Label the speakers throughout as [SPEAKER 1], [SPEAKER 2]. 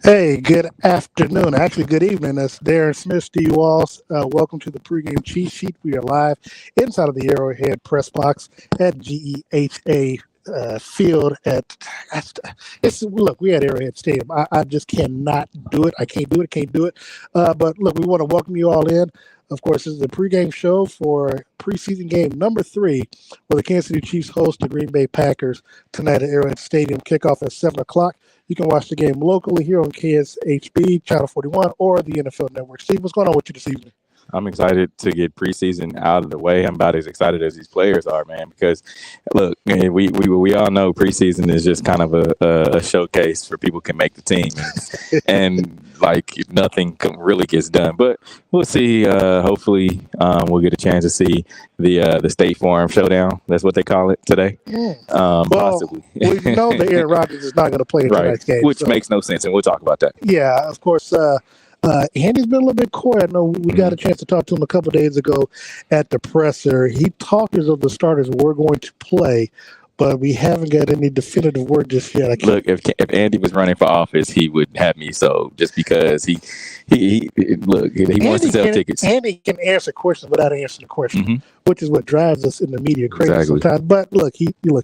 [SPEAKER 1] Hey, good afternoon. Actually, good evening. That's Darren Smith, Steve Walls. Welcome to the pregame cheat sheet. We are live inside of the Arrowhead press box at GEHA Field. It's look, we at Arrowhead Stadium. I just cannot do it. I can't do it. Can't do it. But look, we want to welcome you all in. Of course, this is the pregame show for preseason game number 3, where the Kansas City Chiefs host the Green Bay Packers tonight at Arrowhead Stadium. Kickoff at 7 o'clock. You can watch the game locally here on KSHB, Channel 41, or the NFL Network. Steve, what's going on with you this evening?
[SPEAKER 2] I'm excited to get preseason out of the way. I'm about as excited as these players are, man, because, look, we all know preseason is just kind of a showcase for people who can make the team. And like, nothing really gets done. But we'll see. Hopefully, we'll get a chance to see the State Farm Showdown. That's what they call it today. Possibly.
[SPEAKER 1] Well, you know that Aaron Rodgers is not going to play in tonight's game.
[SPEAKER 2] Which makes no sense, and we'll talk about that.
[SPEAKER 1] Yeah, of course. Andy's been a little bit quiet. I know we got a chance to talk to him a couple of days ago at the presser. He talked as though the starters were going to play, but we haven't got any definitive word just yet.
[SPEAKER 2] Look, if Andy was running for office, he would have me so, just because he wants to sell tickets.
[SPEAKER 1] Andy can answer questions without answering the question, which is what drives us in the media crazy sometimes. But look, he's doing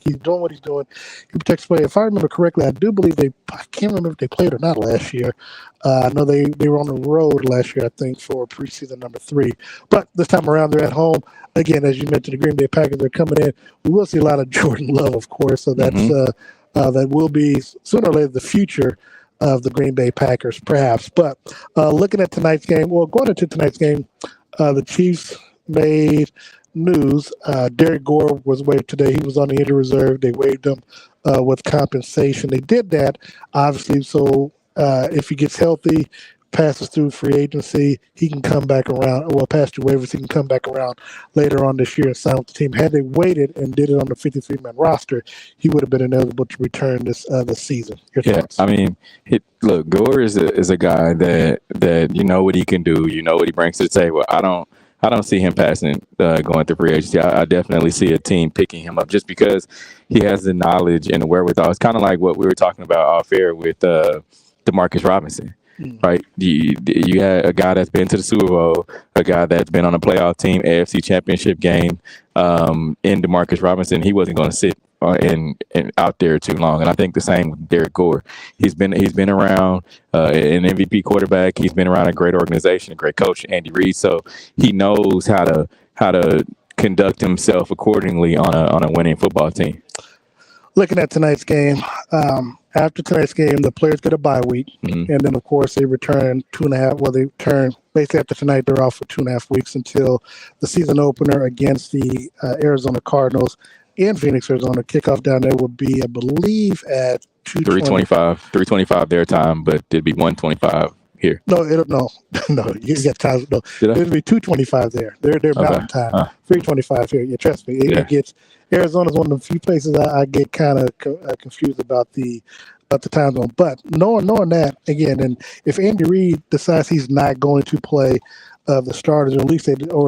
[SPEAKER 1] what he's doing. He protects play. If I remember correctly, I do believe I can't remember if they played or not last year. I know they were on the road last year, I think, for preseason number 3. But this time around, they're at home. Again, as you mentioned, the Green Bay Packers are coming in. We will see a lot of Jordan Love, of course. So that's that will be sooner or later the future of the Green Bay Packers, perhaps. But looking at tonight's game, going into tonight's game, the Chiefs made news. Derek Gore was waived today. He was on the injury reserve. They waived him with compensation. They did that, obviously, so if he gets healthy, passes through free agency, he can come back around. Well, past the waivers, he can come back around later on this year and sign with the team. Had they waited and did it on the 53-man roster, he would have been ineligible to return this season. Your thoughts?
[SPEAKER 2] I mean, look, Gore is a guy that you know what he can do. You know what he brings to the table. I don't see him passing going through free agency. I definitely see a team picking him up just because he has the knowledge and the wherewithal. It's kind of like what we were talking about off air with Demarcus Robinson. Right, you had a guy that's been to the Super Bowl, a guy that's been on a playoff team, AFC Championship game. In Demarcus Robinson, he wasn't going to sit and out there too long, and I think the same with Derek Gore. He's been around an MVP quarterback. He's been around a great organization, a great coach, Andy Reid. So he knows how to conduct himself accordingly on a winning football team.
[SPEAKER 1] Looking at tonight's game, after tonight's game, the players get a bye week, and then, of course, they return 2.5. Well, they return basically after tonight. They're off for 2.5 weeks until the season opener against the Arizona Cardinals in Phoenix, Arizona. Kickoff down there would be, I believe, at
[SPEAKER 2] 3:25 their time, but it'd be 1:25 here.
[SPEAKER 1] No, you got time. No, it'll be 2:25 there. They're Mountain time. 3:25 here. Yeah, trust me. It gets. Arizona's one of the few places I get kind of confused about the time zone. But knowing that, again, and if Andy Reid decides he's not going to play the starters, or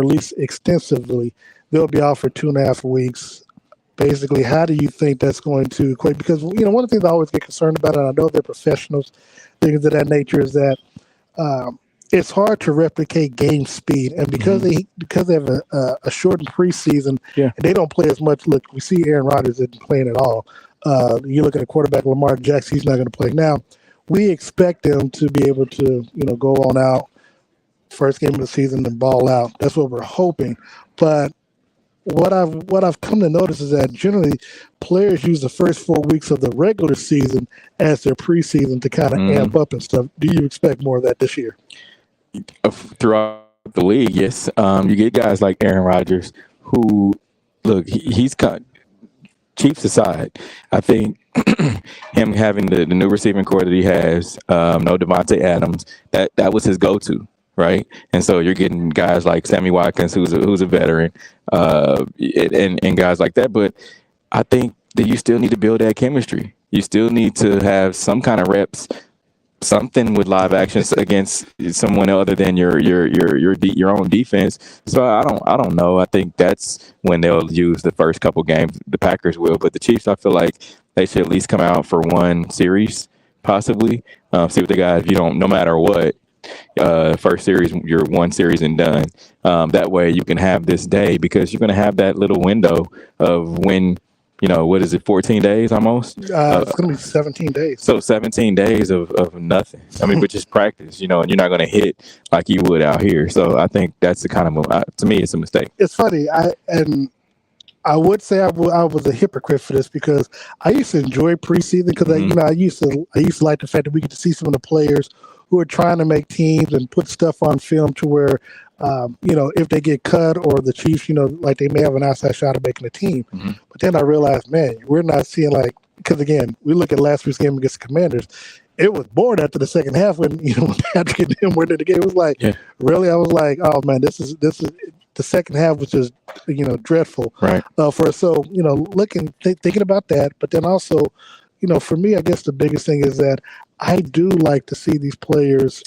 [SPEAKER 1] at least extensively, they'll be out for 2.5 weeks. Basically, how do you think that's going to equate? Because, one of the things I always get concerned about, and I know they're professionals, things of that nature, is that it's hard to replicate game speed, and because they have a shortened preseason, and they don't play as much. Look, we see Aaron Rodgers isn't playing at all. You look at a quarterback, Lamar Jackson, he's not going to play. Now, we expect them to be able to, go on out first game of the season and ball out. That's what we're hoping. But what I've come to notice is that generally players use the first 4 weeks of the regular season as their preseason to kind of amp up and stuff. Do you expect more of that this year?
[SPEAKER 2] Throughout the league, yes. You get guys like Aaron Rodgers who, look, he's got Chiefs aside. I think him having the new receiving core that he has, no Devontae Adams, that was his go-to, right? And so you're getting guys like Sammy Watkins, who's a veteran, and guys like that. But I think that you still need to build that chemistry. You still need to have some kind of reps, something with live actions against someone other than your own defense. So I don't know. I think that's when they'll use the first couple games. The Packers will, but the Chiefs, I feel like they should at least come out for one series possibly. See what they got. If you don't, no matter what, first series, you're one series and done. That way you can have this day, because you're going to have that little window of when, what is it, 14 days almost?
[SPEAKER 1] It's going to be 17 days.
[SPEAKER 2] So 17 days of nothing. I mean, but just practice, and you're not going to hit like you would out here. So I think that's the kind of, to me, it's a mistake.
[SPEAKER 1] It's funny. I would say I was a hypocrite for this, because I used to enjoy preseason, because I used to like the fact that we get to see some of the players who are trying to make teams and put stuff on film to where, if they get cut or the Chiefs, like they may have an outside shot of making a team. But then I realized, man, we're not seeing because again, we look at last week's game against the Commanders. It was bored after the second half when when Patrick and them were in the game. It was like, really? I was like, oh man, this is the second half was just dreadful,
[SPEAKER 2] right?
[SPEAKER 1] For us. So thinking about that, but then also, for me, I guess the biggest thing is that I do like to see these players,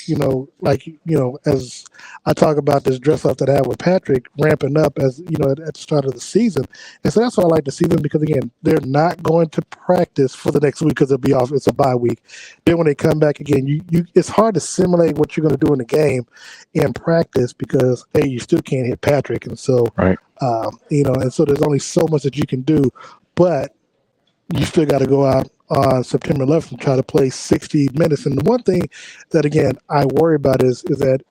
[SPEAKER 1] as I talk about this dress off that I had with Patrick, ramping up as at the start of the season, and so that's why I like to see them, because again, they're not going to practice for the next week because it'll be off. It's a bye week. Then when they come back again, you it's hard to simulate what you're going to do in the game in practice, because you still can't hit Patrick, and so
[SPEAKER 2] right,
[SPEAKER 1] and so there's only so much that you can do, but you still got to go out on September 11th and try to play 60 minutes. And the one thing that, again, I worry about is that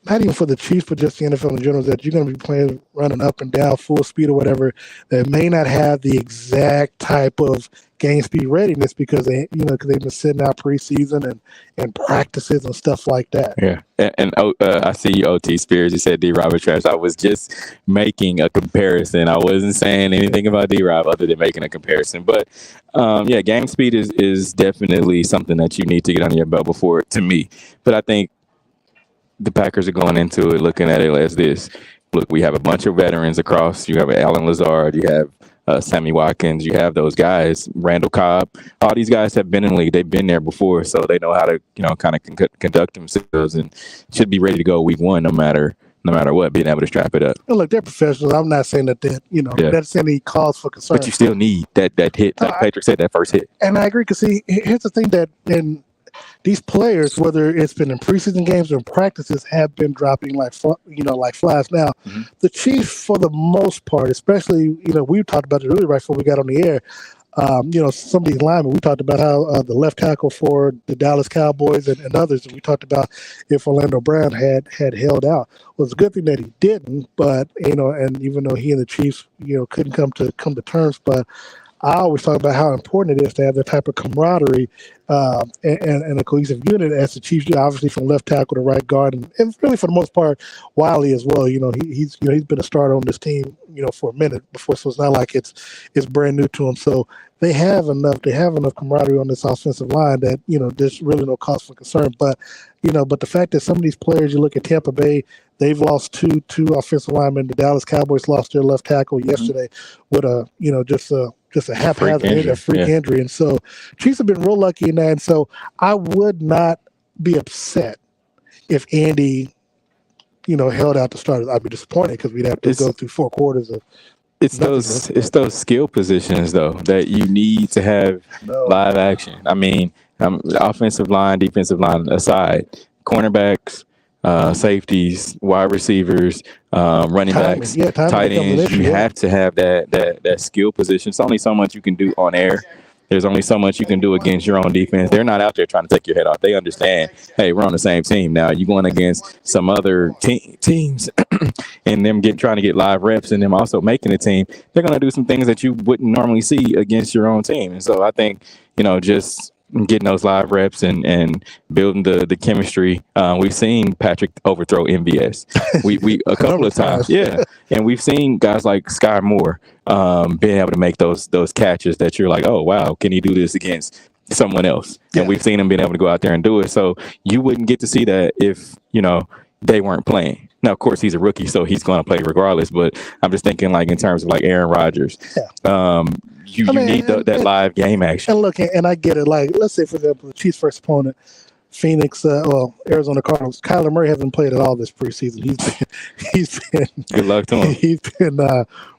[SPEAKER 1] not even for the Chiefs, but just the NFL in general, is that you're going to be playing running up and down full speed or whatever that may not have the exact type of game speed readiness, because they've been sitting out preseason and practices and stuff like that.
[SPEAKER 2] Yeah, and I see you, OT Spears. You said D-Rob is trash. I was just making a comparison. I wasn't saying anything about D-Rob other than making a comparison. But game speed is definitely something that you need to get under your belt before, to me. But I think the Packers are going into it looking at it as this. Look, we have a bunch of veterans across. You have Alan Lazard. You have Sammy Watkins. You have those guys, Randall Cobb. All these guys have been in the league. They've been there before, so they know how to, kind of conduct themselves, and should be ready to go week one, no matter what, being able to strap it up.
[SPEAKER 1] Well, look, they're professionals. I'm not saying that's any cause for concern.
[SPEAKER 2] But you still need that hit, like Patrick said, that first hit.
[SPEAKER 1] And I agree, because see, here's the thing that these players, whether it's been in preseason games or in practices, have been dropping like flies. Now, the Chiefs, for the most part, especially, we talked about it really right before we got on the air. Some of these linemen, we talked about how the left tackle for the Dallas Cowboys and others, and we talked about if Orlando Brown had held out. Well, it's a good thing that he didn't, but, and even though he and the Chiefs, couldn't come to terms, but I always talk about how important it is to have that type of camaraderie and a cohesive unit as the Chiefs, obviously from left tackle to right guard, and really for the most part, Wiley as well. He's been a starter on this team, for a minute before, so it's not like it's brand new to him. So they have enough camaraderie on this offensive line that there's really no cause for concern. But but the fact that some of these players, you look at Tampa Bay, they've lost two offensive linemen. The Dallas Cowboys lost their left tackle yesterday with just a haphazard freak injury. And so Chiefs have been real lucky in that. And so I would not be upset if Andy, held out the starters. I'd be disappointed, because we'd have to go through 4 quarters of.
[SPEAKER 2] It's those skill positions, though, that you need to have live action. I mean, offensive line, defensive line aside, cornerbacks, safeties, wide receivers, running backs, tight ends. You have to have that skill position. It's only so much you can do on air. There's only so much you can do against your own defense. They're not out there trying to take your head off. They understand, hey, we're on the same team. Now, you're going against some other teams and them trying to get live reps and them also making a team. They're going to do some things that you wouldn't normally see against your own team. And so I think, just getting those live reps and building the chemistry. We've seen Patrick overthrow MVS. We a couple of times, and we've seen guys like Sky Moore being able to make those catches that you're like, oh wow, can he do this against someone else? Yeah. And we've seen him being able to go out there and do it. So you wouldn't get to see that if they weren't playing. Now, of course, he's a rookie, so he's going to play regardless. But I'm just thinking, like, in terms of like Aaron Rodgers, you need that live game action.
[SPEAKER 1] And look, and I get it. Like, let's say, for example, the Chiefs' first opponent, Phoenix, Arizona Cardinals. Kyler Murray hasn't played at all this preseason. He's been
[SPEAKER 2] good luck to him.
[SPEAKER 1] He's been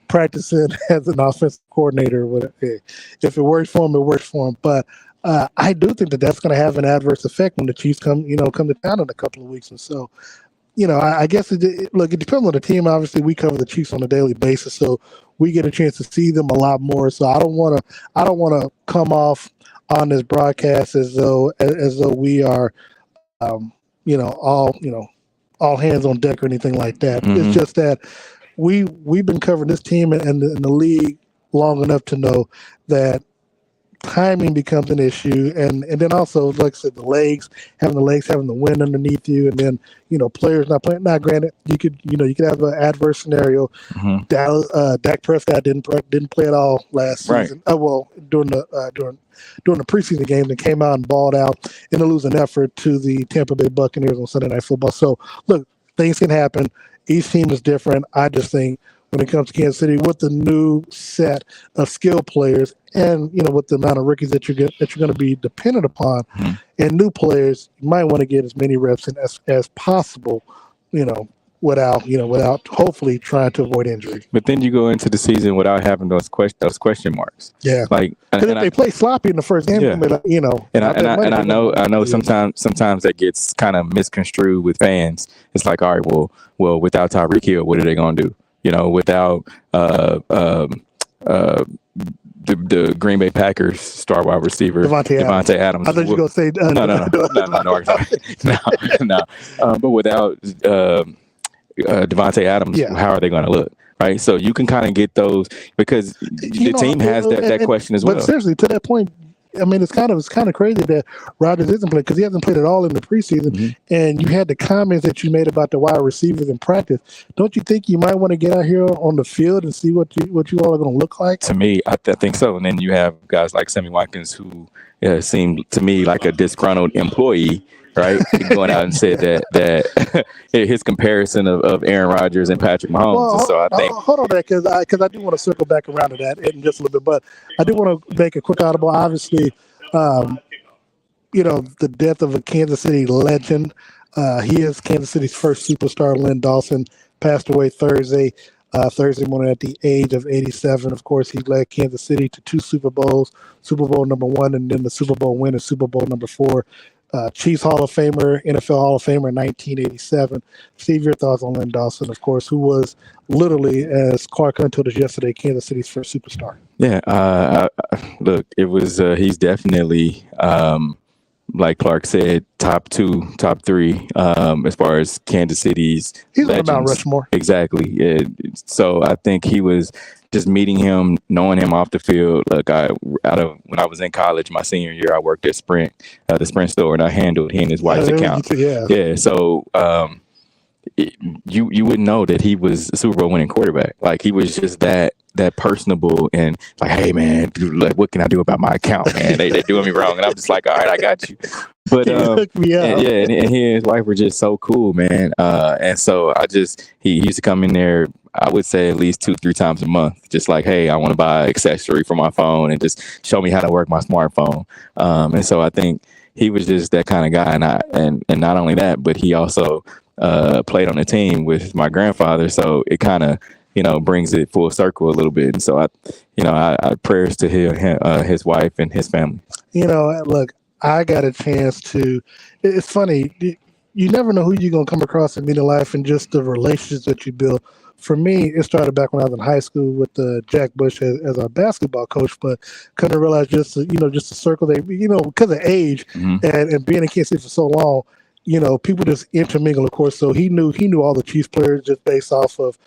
[SPEAKER 1] practicing as an offensive coordinator. If it works for him, it works for him. But I do think that that's going to have an adverse effect when the Chiefs come to town in a couple of weeks. And so, I guess it depends on the team. Obviously, we cover the Chiefs on a daily basis, so we get a chance to see them a lot more. So I don't want to come off on this broadcast as though we are, all hands on deck or anything like that. Mm-hmm. It's just that we've been covering this team and the league long enough to know that timing becomes an issue, and then also, like I said, having the wind underneath you, and then players not playing. Now, granted, you could have an adverse scenario. Mm-hmm. Dak Prescott didn't play at all last season. During the preseason game, they came out and balled out in a losing effort to the Tampa Bay Buccaneers on Sunday Night Football. So, look, things can happen. Each team is different. I just think when it comes to Kansas City, with the new set of skill players, and with the amount of rookies that you're going to be dependent upon, mm-hmm. and new players, you might want to get as many reps in as possible, without hopefully trying to avoid injury.
[SPEAKER 2] But then you go into the season without having those question marks.
[SPEAKER 1] Yeah, because if they play sloppy in the first game,
[SPEAKER 2] And I know sometimes that gets kind of misconstrued with fans. It's like, all right, well, without Tyreek Hill, what are they going to do? Without the Green Bay Packers star wide receiver Devontae Adams.
[SPEAKER 1] I thought you were going to say
[SPEAKER 2] no. But without Devontae Adams, how are they going to look? Right, so you can kind of get those because the team has that question as well.
[SPEAKER 1] But seriously, to that point, I mean, it's kind of crazy that Rodgers isn't playing because he hasn't played at all in the preseason. Mm-hmm. And you had the comments that you made about the wide receivers in practice. Don't you think you might want to get out here on the field and see what you all are going to look like?
[SPEAKER 2] To me, I think so. And then you have guys like Sammy Watkins who seemed to me like a disgruntled employee. Right, going out and said that his comparison of Aaron Rodgers and Patrick Mahomes.
[SPEAKER 1] Well,
[SPEAKER 2] so I think
[SPEAKER 1] hold on that because I do want to circle back around to that in just a little bit, but I do want to make a quick audible. Obviously, the death of a Kansas City legend. He is Kansas City's first superstar. Lynn Dawson passed away Thursday morning at the age of 87. Of course, he led Kansas City to 2 Super Bowls, Super Bowl number 1, and then the Super Bowl win in Super Bowl number 4. Chiefs Hall of Famer, NFL Hall of Famer in 1987. Steve, your thoughts on Lynn Dawson, of course, who was literally, as Clark Hunt told us yesterday, Kansas City's first superstar.
[SPEAKER 2] Yeah, look, it was he's definitely, like Clark said, top 2, top 3 as far as Kansas City's
[SPEAKER 1] He's legends. On Mount Rushmore.
[SPEAKER 2] Exactly. Yeah. So I think he was just meeting him, knowing him off the field. Look, when I was in college, my senior year, I worked at Sprint, the Sprint store, and I handled he and his wife's account. Yeah. So you wouldn't know that he was a Super Bowl winning quarterback. Like he was just that personable and like, hey man, dude, like, what can I do about my account, man? They doing me wrong, and I'm just like, all right, I got you. But and he and his wife were just so cool, man. And so he used to come in there, I would say at least 2-3 times a month, just like, hey, I want to buy an accessory for my phone and just show me how to work my smartphone. And so I think he was just that kind of guy, and not only that, but he also played on the team with my grandfather, so it kind of brings it full circle a little bit. And so I prayers to his wife and his family.
[SPEAKER 1] Look, I got a chance to. It's funny. You never know who you're gonna come across in media life, and just the relationships that you build. For me, it started back when I was in high school with Jack Bush as our basketball coach, but couldn't realize just the circle they, because of age, mm-hmm. and being in Kansas City for so long, people just intermingle, of course. So he knew all the Chiefs players just based off of,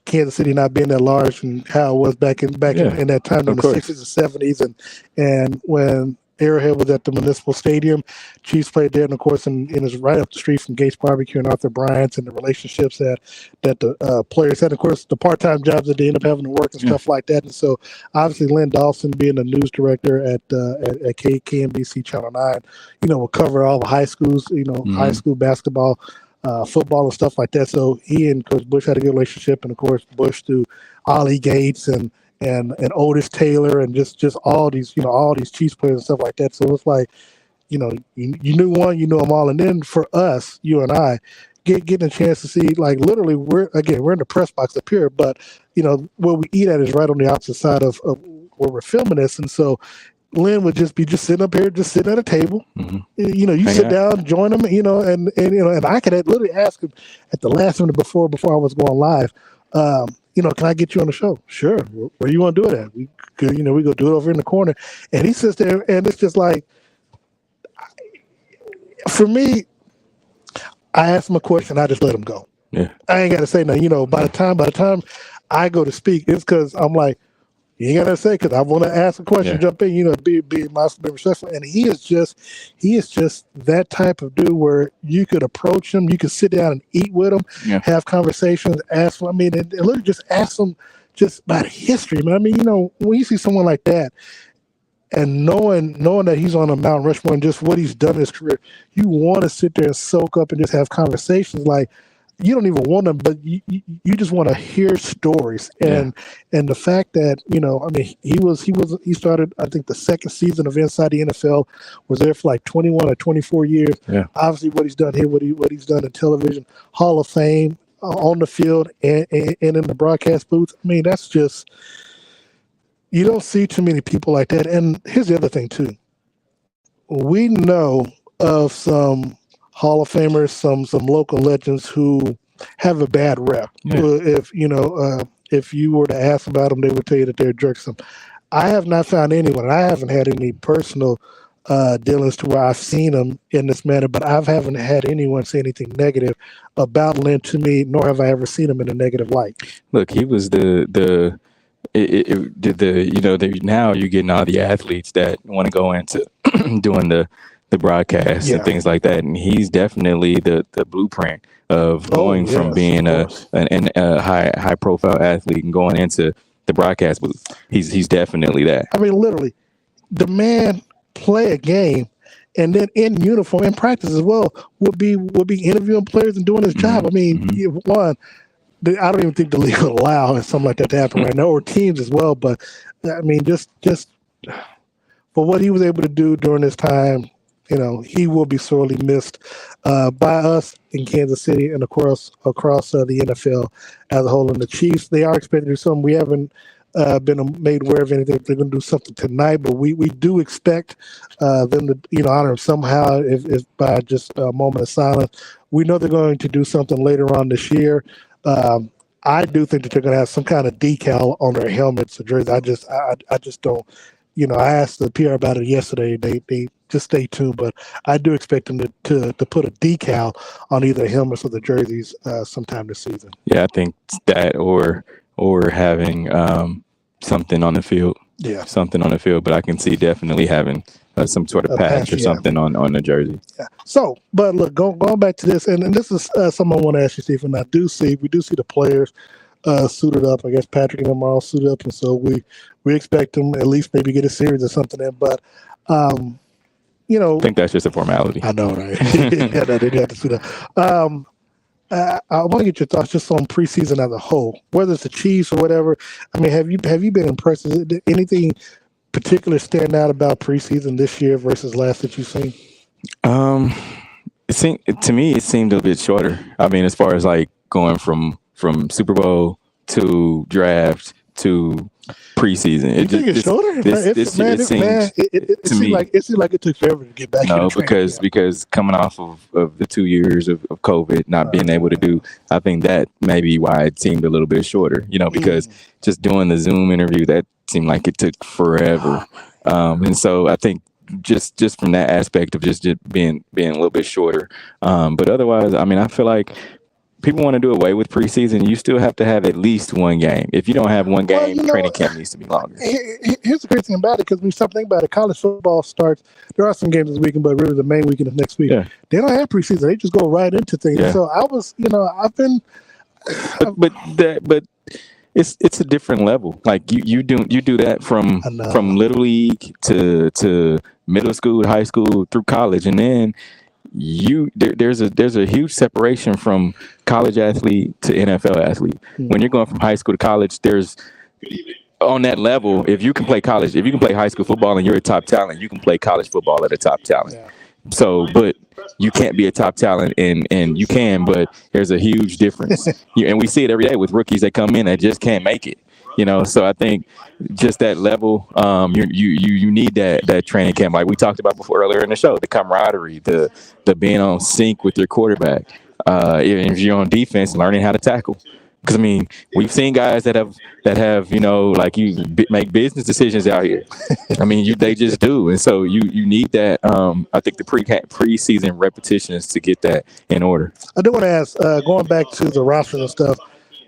[SPEAKER 1] Kansas City not being that large and how it was back in that time in the 60s and 70s, and when Arrowhead was at the Municipal Stadium, Chiefs played there, and of course, and it's right up the street from Gates Barbecue and Arthur Bryant's, and the relationships that the players had, of course, the part-time jobs that they end up having to work and stuff like that. And so, obviously, Lynn Dawson, being the news director at KMBC Channel 9, will cover all the high schools, mm-hmm. high school basketball, football and stuff like that. So he and Coach Bush had a good relationship, and of course, Bush through Ollie Gates and Otis Taylor and just all these Chiefs players and stuff like that. So it's like, you knew one, you knew them all. And then for us, you and I, getting a chance to see, like, literally, we're in the press box up here, but where we eat at is right on the opposite side of where we're filming this. And so Lynn would just be sitting up here, just sitting at a table.
[SPEAKER 2] Mm-hmm.
[SPEAKER 1] You know, you sit down, join him. You know, and I could literally ask him at the last minute before I was going live. You know, can I get you on the show? Sure. Where you want to do it at? We could, you know, we go do it over in the corner. And he sits there, and it's just like, for me, I ask him a question, I just let him go.
[SPEAKER 2] Yeah.
[SPEAKER 1] I ain't got to say nothing. You know, by the time I go to speak, it's because I'm like, you ain't got to say, because I want to ask a question, jump in, you know, be respectful. And he is just that type of dude where you could approach him, you could sit down and eat with him, have conversations, ask him. I mean, and literally just ask him just about history, man. I mean, you know, when you see someone like that, and knowing that he's on a Mount Rushmore and just what he's done in his career, you want to sit there and soak up and just have conversations. Like, you don't even want them, but you just want to hear stories. And the fact that, you know, I mean, he started, I think, the second season of Inside the NFL, was there for like 21 or 24 years.
[SPEAKER 2] Yeah.
[SPEAKER 1] Obviously, what he's done here, what he's done in television, Hall of Fame, on the field and in the broadcast booth. I mean, that's just, you don't see too many people like that. And here's the other thing too. We know of some Hall of Famers, some local legends who have a bad rep. If you were to ask about them, they would tell you that they're jerks. I have not found anyone. I haven't had any personal dealings to where I've seen them in this manner, but I haven't had anyone say anything negative about Lynn to me, nor have I ever seen him in a negative light.
[SPEAKER 2] Look, he was now you're getting all the athletes that want to go into doing the broadcast and things like that, and he's definitely the blueprint of going from being a high profile athlete and going into the broadcast booth. He's definitely that.
[SPEAKER 1] I mean, literally, the man play a game, and then in uniform in practice as well would be interviewing players and doing his job. I mean, one, I don't even think the league would allow something like that to happen right now, or teams as well. But I mean, just for what he was able to do during this time, you know, he will be sorely missed by us in Kansas City and across the NFL as a whole. And the Chiefs, they are expected to do something. We haven't been made aware of anything. They're going to do something tonight, but we do expect them to, you know, honor him somehow, if by just a moment of silence. We know they're going to do something later on this year. I do think that they're going to have some kind of decal on their helmets or jerseys. I just don't. You know, I asked the PR about it yesterday. They just stay tuned, but I do expect them to put a decal on either helmets or the jerseys sometime this season.
[SPEAKER 2] Yeah, I think that or having something on the field.
[SPEAKER 1] Yeah,
[SPEAKER 2] something on the field. But I can see definitely having some sort of patch or something on the jersey.
[SPEAKER 1] Yeah. So, but look, going back to this, and this is something I want to ask you, Stephen. We do see the players suited up. I guess Patrick and them are all suited up, and so we expect them at least maybe get a series or something in. But you know,
[SPEAKER 2] I think that's just a formality.
[SPEAKER 1] I know, right? Yeah, they have to suit up. I want to get your thoughts just on preseason as a whole, whether it's the Chiefs or whatever. I mean, have you been impressed? Is there anything particular stand out about preseason this year versus last that you've seen?
[SPEAKER 2] To me, it seemed a bit shorter. I mean, as far as like going from Super Bowl to draft to preseason.
[SPEAKER 1] You think it's shorter? It seemed like it took forever to get back.
[SPEAKER 2] No, because coming off of the 2 years of COVID, not being able to do, I think that may be why it seemed a little bit shorter. You know, because just doing the Zoom interview, that seemed like it took forever. And so I think just from that aspect of just being a little bit shorter. But otherwise, I mean, I feel like people want to do away with preseason. You still have to have at least one game. If you don't have one game, training camp needs to be longer.
[SPEAKER 1] Here's the great thing about it, because when you start thinking about it, college football starts. There are some games this weekend, but really the main weekend is next week. Yeah. They don't have preseason. They just go right into things. Yeah. So I was, I've been.
[SPEAKER 2] But it's a different level. Like you do that from little league to middle school, high school, through college, and then there's a huge separation from college athlete to NFL athlete. When you're going from high school to college, there's on that level, if you can play high school football and you're a top talent, you can play college football at a top talent. Yeah. So, but you can't be a top talent, and you can, but there's a huge difference. And we see it every day with rookies that come in that just can't make it. So I think just that level, you need that training camp, like we talked about before earlier in the show, the camaraderie, the being on sync with your quarterback. If you're on defense, learning how to tackle. Because we've seen guys that have like make business decisions out here. They just do, and so you need that. I think the preseason repetitions to get that in order.
[SPEAKER 1] I do want to ask, going back to the roster and stuff.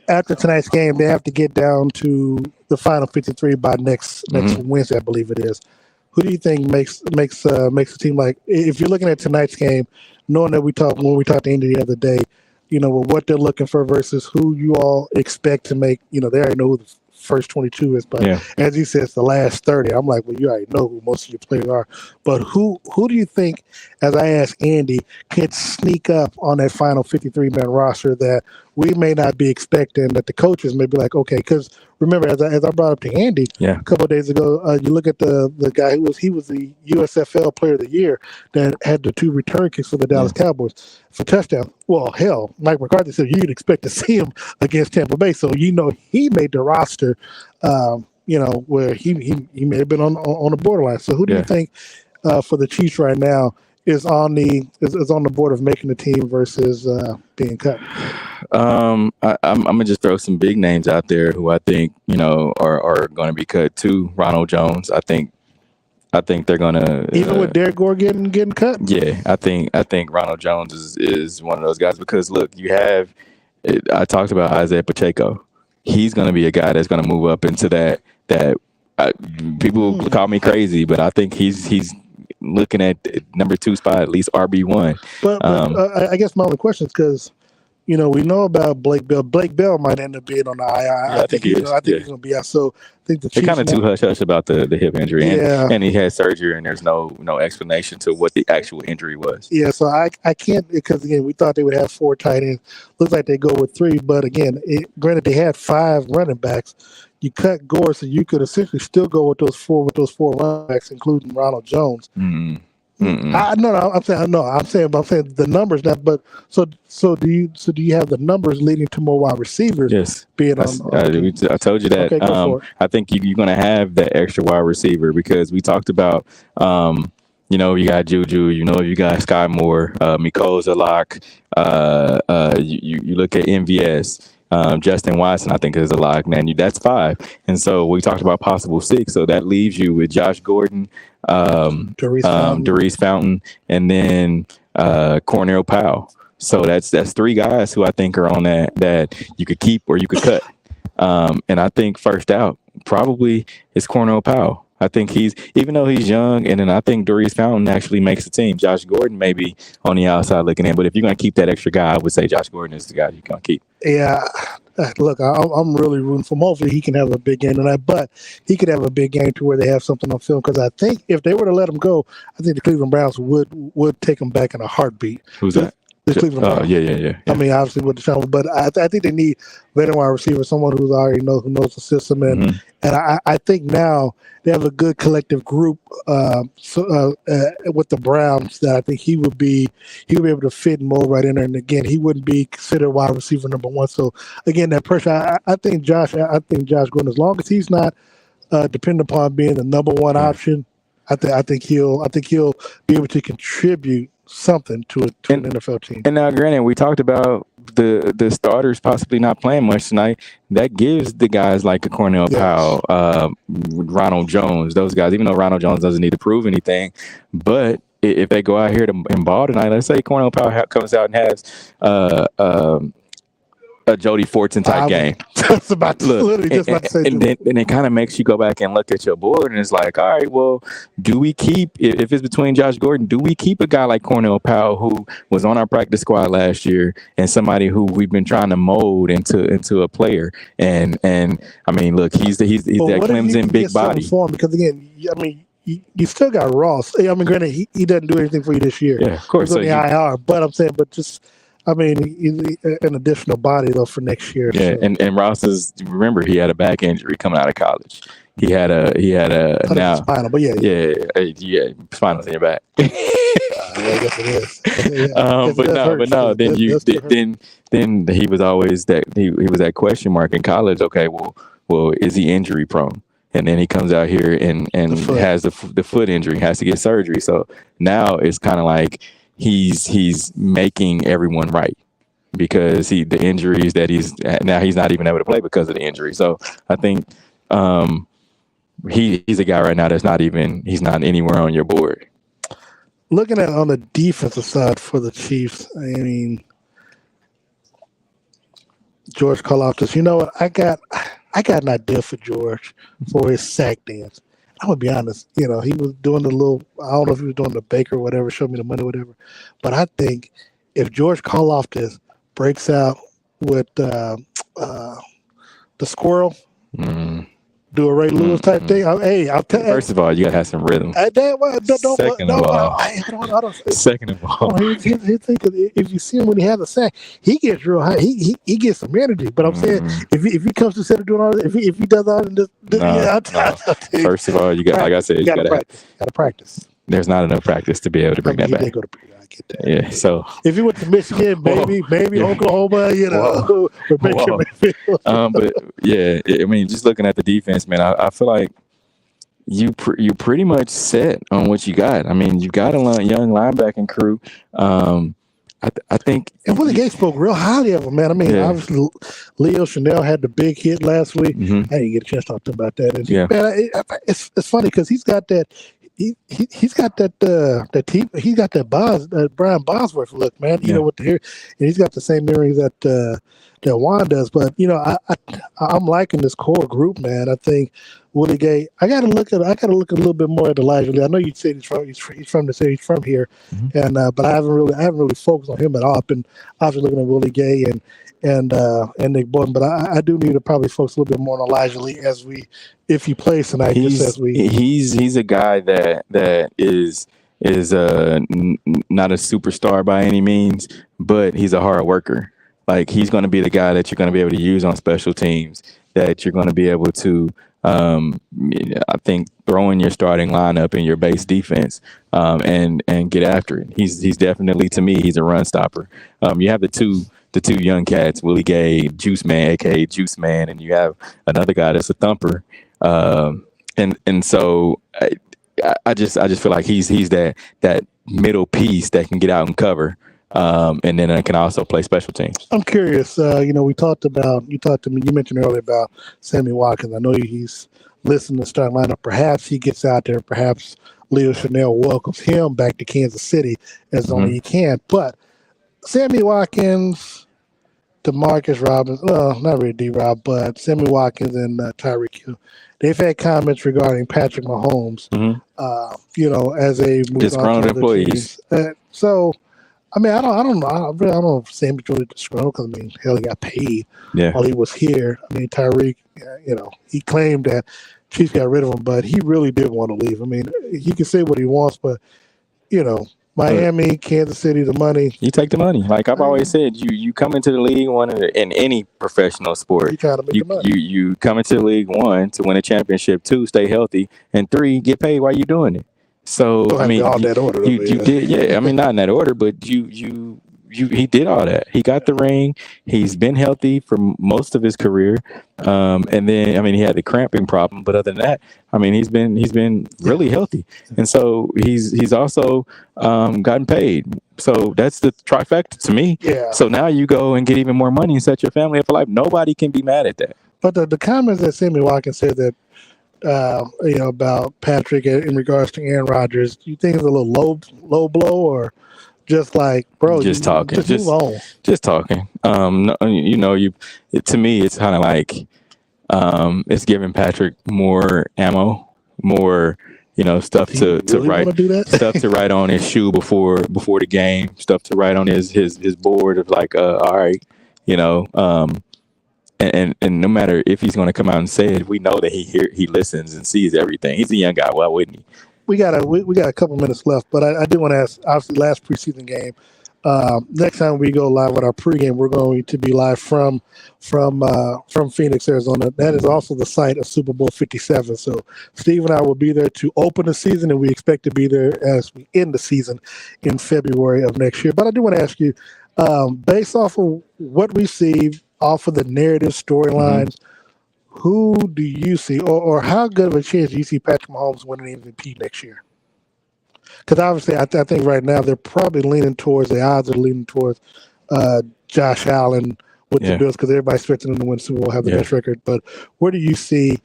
[SPEAKER 1] After tonight's game, they have to get down to the final 53 by next Wednesday, I believe it is. Who do you think makes the team? Like, if you're looking at tonight's game, knowing that when we talked to Indy the other day, what they're looking for versus who you all expect to make. They already know who the first 22 is, but as he says, the last 30. I'm like, well, you already know who most of your players are. But who do you think, as I asked Andy, could sneak up on that final 53-man roster that we may not be expecting, that the coaches may be like, okay, because remember, as I brought up to Andy a couple of days ago, you look at the guy who was the USFL Player of the Year that had the 2 return kicks for the Dallas Cowboys for touchdown. Well, hell, Mike McCarthy said you'd expect to see him against Tampa Bay, so he made the roster. Where he may have been on the borderline. So who do you think for the Chiefs right now is on the board of making the team versus being cut?
[SPEAKER 2] I'm gonna just throw some big names out there who I think are going to be cut too. Ronald Jones, I think they're gonna
[SPEAKER 1] even with Derek Gore getting cut.
[SPEAKER 2] Yeah, I think Ronald Jones is one of those guys because look, I talked about Isaiah Pacheco. He's going to be a guy that's going to move up into that. People call me crazy, but I think he's looking at number 2 spot, at least RB1.
[SPEAKER 1] But I guess my only question is because we know about Blake Bell. Blake Bell might end up being on the IR.
[SPEAKER 2] I think he is.
[SPEAKER 1] I think he's going to be out. So I think the Chiefs
[SPEAKER 2] they're kind of too hush about the hip injury, and he had surgery, and there's no explanation to what the actual injury was.
[SPEAKER 1] Yeah, so I can't, because again we thought they would have 4 tight ends. Looks like they go with 3, but again, granted they had 5 running backs. You cut Gore, so you could essentially still go with those four running backs, including Ronald Jones.
[SPEAKER 2] Mm-hmm.
[SPEAKER 1] I'm saying the numbers now. But so do you have the numbers leading to more wide receivers?
[SPEAKER 2] Yes,
[SPEAKER 1] being on.
[SPEAKER 2] I told you that.
[SPEAKER 1] Okay, go for it.
[SPEAKER 2] I think you're going to have that extra wide receiver because we talked about. You got Juju. You got Sky Moore, Miko's a lock. You look at MVS. Justin Watson, I think, is a lock. Man, that's 5, and so we talked about possible 6. So that leaves you with Josh Gordon, Darius Fountain, and then Cornell Powell. So that's 3 guys who I think are on that you could keep or you could cut. And I think first out probably is Cornell Powell. I think even though he's young, and then I think Darius Fountain actually makes the team. Josh Gordon may be on the outside looking in, but if you're going to keep that extra guy, I would say Josh Gordon is the guy you're going to keep.
[SPEAKER 1] Yeah, look, I'm really rooting for him. Hopefully he can have a big game tonight, but he could have a big game to where they have something on film, because I think if they were to let him go, I think the Cleveland Browns would take him back in a heartbeat.
[SPEAKER 2] Who's that?
[SPEAKER 1] The Cleveland Browns.
[SPEAKER 2] Yeah.
[SPEAKER 1] Obviously with the channel, but I think they need veteran wide receiver, someone who knows the system, and I think now they have a good collective group with the Browns that I think he would be able to fit and mold right in there. And again, he wouldn't be considered wide receiver number 1. So again, that pressure. I think Josh Gordon, as long as he's not dependent upon being the number 1 option, I think he'll be able to contribute something to an NFL team.
[SPEAKER 2] And now, granted, we talked about the starters possibly not playing much tonight. That gives the guys like a Cornell Powell, Ronald Jones, those guys, even though Ronald Jones doesn't need to prove anything, but if they go out here and ball tonight, let's say Cornell Powell comes out and has a Jody Fortson type game.
[SPEAKER 1] About to say.
[SPEAKER 2] And then it kind of makes you go back and look at your board, and it's like, all right, well, do we keep, if it's between Josh Gordon, do we keep a guy like Cornell Powell, who was on our practice squad last year, and somebody who we've been trying to mold into a player? And I mean, look, he's that Clemson big body.
[SPEAKER 1] Because again, you still got Ross. Granted, he doesn't do anything for you this year.
[SPEAKER 2] Yeah, of course.
[SPEAKER 1] He's on the IR, but I'm saying, an additional body though for next year.
[SPEAKER 2] Yeah, so. and Ross remember he had a back injury coming out of college. He had a now
[SPEAKER 1] spinal, but
[SPEAKER 2] yeah, spinal's in your back.
[SPEAKER 1] I guess it is.
[SPEAKER 2] Then he was always that he was that question mark in college. Okay, well, well, is he injury prone? And then he comes out here and has the foot injury, has to get surgery. So now it's kind of like he's making everyone right, because the injuries that he's not even able to play because of the injury. So I think he's a guy right now that's not anywhere on your board.
[SPEAKER 1] Looking at on the defensive side for the Chiefs, I mean, George Karlaftis. You know what? I got an idea for George for his sack dance. I'm gonna be honest. You know, he was doing the little. I don't know if he was doing the Baker or whatever. Show me the money, whatever. But I think if George Karlaftis breaks out with the squirrel, do a Ray Lewis type thing.
[SPEAKER 2] First of all, you gotta have some rhythm. Second of all,
[SPEAKER 1] if you see him when he has a sack, he gets real high. He gets some energy. But I'm saying if he comes to instead of doing all this, if he does all this,
[SPEAKER 2] first of all, you got, like I said, you gotta
[SPEAKER 1] practice.
[SPEAKER 2] There's not enough practice to be able to bring that back.
[SPEAKER 1] I get that.
[SPEAKER 2] Yeah. So
[SPEAKER 1] if he went to Michigan, maybe Oklahoma, you know,
[SPEAKER 2] but yeah, I mean, just looking at the defense, man, I feel like you pretty much set on what you got. I mean, you got a young linebacking crew. I think,
[SPEAKER 1] and Willie Gay spoke real highly of him, man. I mean, obviously Leo Chanel had the big hit last week. I didn't get a chance to talk to him about that. And man, it's funny because he's got that. He's got that he's got that Brian Bosworth look, man. You know, with the hair, and he's got the same earrings that Juan does. But you know, I'm liking this core group, man. I think Willie Gay. I gotta look a little bit more at Elijah Lee. I know you said he's from the city, he's from here, and but I haven't really focused on him at all. I've been obviously looking at Willie Gay and Nick Bolton, but I do need to probably focus a little bit more on Elijah Lee if he plays tonight.
[SPEAKER 2] He's a guy that is not a superstar by any means, but he's a hard worker. Like, he's going to be the guy that you're going to be able to use on special teams, that you're going to be able to, I think, throw in your starting lineup in your base defense and get after it. He's definitely, to me, he's a run stopper. You have the two young cats, Willie Gay, Juice Man, aka Juice Man, and you have another guy that's a thumper. And so I just feel like he's that middle piece that can get out and cover. And then I can also play special teams.
[SPEAKER 1] I'm curious. You mentioned earlier about Sammy Watkins. I know he's listening to starting lineup. Perhaps he gets out there. Perhaps Leo Chanel welcomes him back to Kansas City as only he can. But Sammy Watkins, DeMarcus Robinson, not really D-Rob, but Sammy Watkins and Tyreek Hill, they've had comments regarding Patrick Mahomes, as a
[SPEAKER 2] disgruntled employees.
[SPEAKER 1] So, I mean, I don't know if Sammy's really disgruntled because, I mean, hell, he got paid while he was here. I mean, Tyreek, he claimed that Chiefs got rid of him, but he really did want to leave. I mean, he can say what he wants, but, Miami, Kansas City, the money.
[SPEAKER 2] You take the money. Like I've always said, you come into the league in any professional sport.
[SPEAKER 1] You try to make the money.
[SPEAKER 2] You come into the league, 1, to win a championship, 2, stay healthy, and 3, get paid while you're doing it. So I mean,
[SPEAKER 1] all that order.
[SPEAKER 2] You did, I mean, not in that order, but he did all that. He got the ring. He's been healthy for most of his career, and then I mean, he had the cramping problem, but other than that, I mean, he's been really healthy, and so he's also gotten paid. So that's the trifecta to me.
[SPEAKER 1] Yeah.
[SPEAKER 2] So now you go and get even more money and set your family up for life. Nobody can be mad at that.
[SPEAKER 1] But the comments that Sammy Watkins said that. About Patrick in regards to Aaron Rodgers, do you think it's a little low blow, or just like, bro,
[SPEAKER 2] just talking,
[SPEAKER 1] move on.
[SPEAKER 2] Just talking. To me, it's kind of like it's giving Patrick more ammo, more stuff to write, stuff to write on his shoe before the game, stuff to write on his board of like, all right, And no matter if he's going to come out and say it, we know that he listens and sees everything. He's a young guy. Why wouldn't he?
[SPEAKER 1] We got a couple minutes left, but I do want to ask. Obviously, last preseason game. Next time we go live with our pregame, we're going to be live from Phoenix, Arizona. That is also the site of Super Bowl 57. So Steve and I will be there to open the season, and we expect to be there as we end the season in February of next year. But I do want to ask you, based off of what we see, off of the narrative storylines, who do you see, or how good of a chance do you see Patrick Mahomes winning MVP next year? Because obviously, I think right now they're probably leaning towards, the odds are leaning towards Josh Allen with the Bills, because everybody's expecting them to win Super Bowl, have the best record. But where do you see,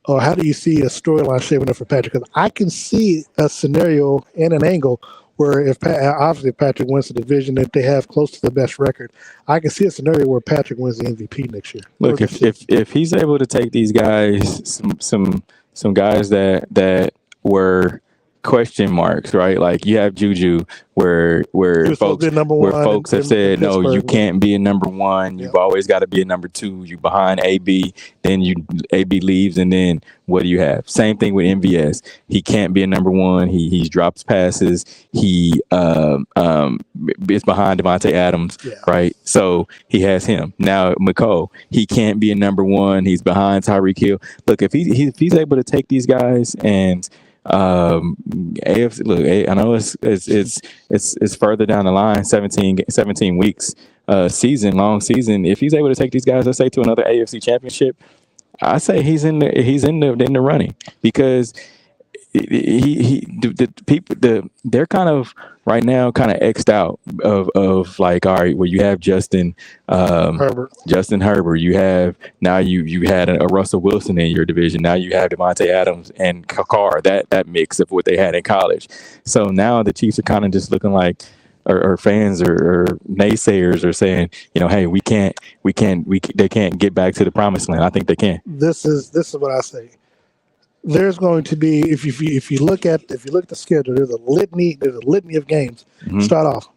[SPEAKER 1] or how do you see a storyline shaping up for Patrick? Because I can see a scenario and an angle where if obviously Patrick wins the division, if they have close to the best record, I can see a scenario where Patrick wins the MVP next year.
[SPEAKER 2] Look, if he's able to take these guys, some guys that were question marks, right? Like you have Juju, where folks have said, no, you can't be a number one. You've always got to be a number two. You behind AB, then AB leaves, and then what do you have? Same thing with MVS. He can't be a number one. He drops passes. He is behind Devontae Adams, right? So he has him. Now McCall, he can't be a number one. He's behind Tyreek Hill. Look, if he's able to take these guys and AFC, look, I know it's further down the line, 17 weeks, long season. If he's able to take these guys, let's say, to another AFC championship, I say he's in the running, because they're kind of right now kind of X'd out of like, all right, well, you have Justin Herbert, you have now you had a Russell Wilson in your division, now you have Devontae Adams and Carr, that mix of what they had in college. So now the Chiefs are kind of just looking like, or fans or naysayers are saying, hey, they can't get back to the promised land. I think they can.
[SPEAKER 1] This is what I say. There's going to be, if you look at the schedule, there's a litany of games. Mm-hmm. Start off,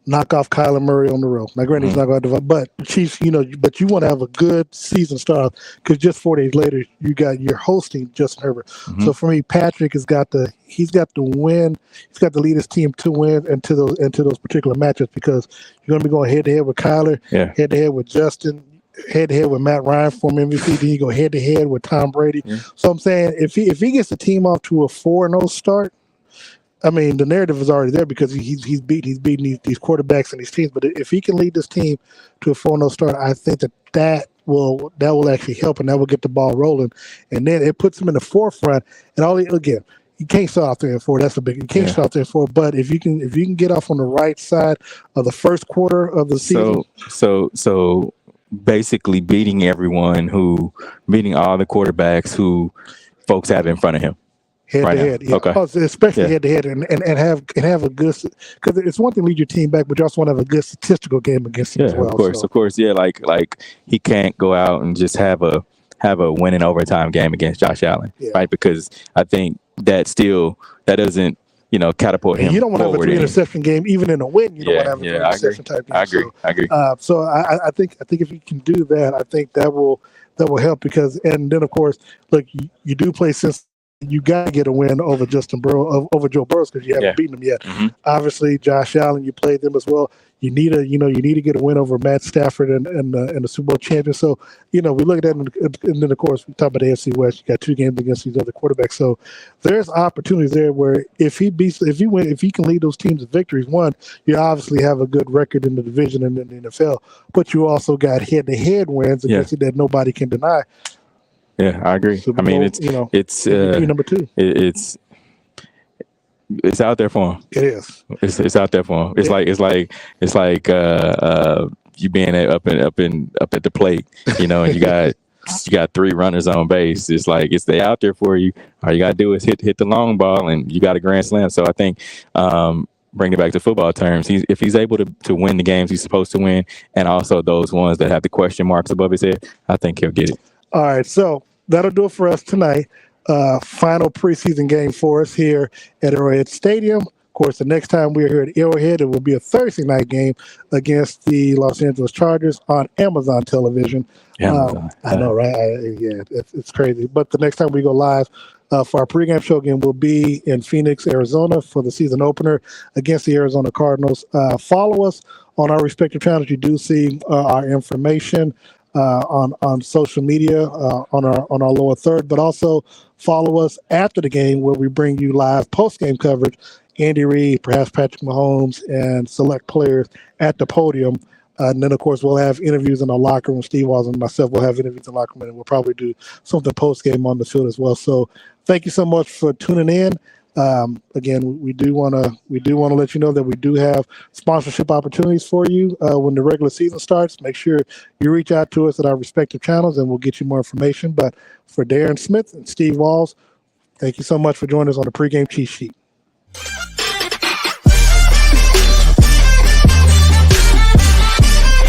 [SPEAKER 1] knock off Kyler Murray on the road. Now, granted, he's not going to, but Chiefs, but you want to have a good season start off, because just 4 days later you're hosting Justin Herbert. Mm-hmm. So for me, Patrick he's got to win. He's got to lead his team to win into those particular matchups, because you're going to be going head to head with Kyler, head to head with Justin, head-to-head with Matt Ryan, former MVP. Then you go head-to-head with Tom Brady. Yeah. So I'm saying, if he gets the team off to a 4-0 start, I mean, the narrative is already there, because he's beating these quarterbacks and these teams. But if he can lead this team to a 4-0 start, I think that will actually help, and that will get the ball rolling. And then it puts him in the forefront. And again, you can't start off 3-4. That's you can't start off 3-4. But if you can get off on the right side of the first quarter of the season,
[SPEAKER 2] so basically beating all the quarterbacks who folks have in front of him.
[SPEAKER 1] Head to head, yeah. Okay. Especially head to head, and have a good, because it's one thing to lead your team back, but you also want to have a good statistical game against them as well.
[SPEAKER 2] Of course, yeah. Like he can't go out and just have a winning overtime game against Josh Allen, right? Because I think that doesn't catapult him.
[SPEAKER 1] You don't want to have a 3-interception game, even in a win. You don't want to have a 3-interception type game.
[SPEAKER 2] I agree.
[SPEAKER 1] So I think if you can do that, I think that will help, because, and then of course, look, you do play since. You got to get a win over Joe Burrow, because you haven't beaten him yet. Mm-hmm. Obviously, Josh Allen, you played them as well. You need to get a win over Matt Stafford and the Super Bowl champion. So we look at that, and then of course we talk about the AFC West. You got 2 games against these other quarterbacks. So there's opportunities there where if he can lead those teams to victories. One, you obviously have a good record in the division and in the NFL, but you also got head-to-head wins against it that nobody can deny.
[SPEAKER 2] Yeah, I agree.
[SPEAKER 1] Super Bowl,
[SPEAKER 2] it's
[SPEAKER 1] number 2.
[SPEAKER 2] It's out there for him.
[SPEAKER 1] It is.
[SPEAKER 2] It's out there for him. It's like you being up at the plate, and you got 3 runners on base. It's like they out there for you. All you gotta do is hit the long ball, and you got a grand slam. So I think, bring it back to football terms, if he's able to win the games he's supposed to win, and also those ones that have the question marks above his head, I think he'll get it.
[SPEAKER 1] All right, so that'll do it for us tonight. Final preseason game for us here at Arrowhead Stadium. Of course, the next time we're here at Arrowhead, it will be a Thursday night game against the Los Angeles Chargers on Amazon television. I know, right? It's crazy. But the next time we go live for our pregame show again, we'll be in Phoenix, Arizona for the season opener against the Arizona Cardinals. Follow us on our respective channels. You do see our information on social media on our lower third, but also follow us after the game, where we bring you live post-game coverage. Andy Reid, perhaps Patrick Mahomes, and select players at the podium And then, of course, we'll have interviews in the locker room. Steve Walls and myself will have interviews in the locker room, and we'll probably do something post-game on the field as well. So thank you so much for tuning in. Again, we do want to let you know that we do have sponsorship opportunities for you when the regular season starts. Make sure you reach out to us at our respective channels, and we'll get you more information. But for Darren Smith and Steve Walls, thank you so much for joining us on the Pregame Cheat Sheet.